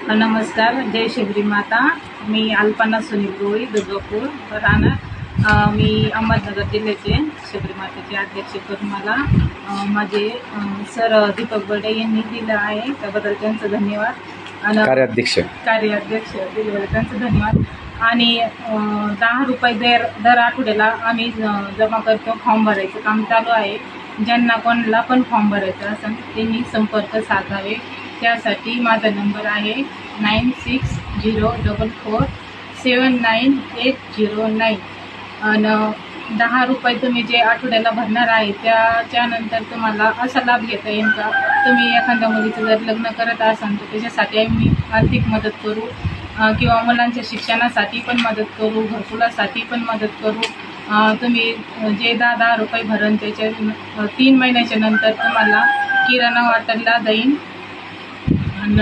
नमस्कार, जय शिवरी माता। मी अल्पना सुनील गोळी, दुर्गापूर राहणार। मी अहमदनगर जिल्ह्याचे शिवरी मातेचे अध्यक्ष करून मला माझे सर दीपक बर्डे यांनी दिलं आहे, त्याबद्दल त्यांचं धन्यवाद। आणि कार्याध्यक्ष दिल्याबद्दल त्यांचं धन्यवाद। आणि 10 रुपये दर आठवड्याला आम्ही जमा करतो। फॉर्म भरायचं काम चालू आहे। ज्यांना कोणाला पण फॉर्म भरायचा असेल त्यांनी संपर्क साधावे। त्यासाठी माझा नंबर आहे 9604479809। आणि 10 रुपये तुम्ही जे आठवड्याला भरणार आहे त्याच्यानंतर तुम्हाला असा लाभ घेता येईल का, तुम्ही एखाद्या मुलीचं जर लग्न करत असाल तर त्याच्यासाठी आम्ही आर्थिक मदत करू, किंवा मुलांच्या शिक्षणासाठी पण मदत करू, घरकुलासाठी पण मदत करू। तुम्ही जे 10 रुपये भरण त्याच्या 3 महिन्याच्या नंतर तुम्हाला किराणा वाटायला देईन। आणि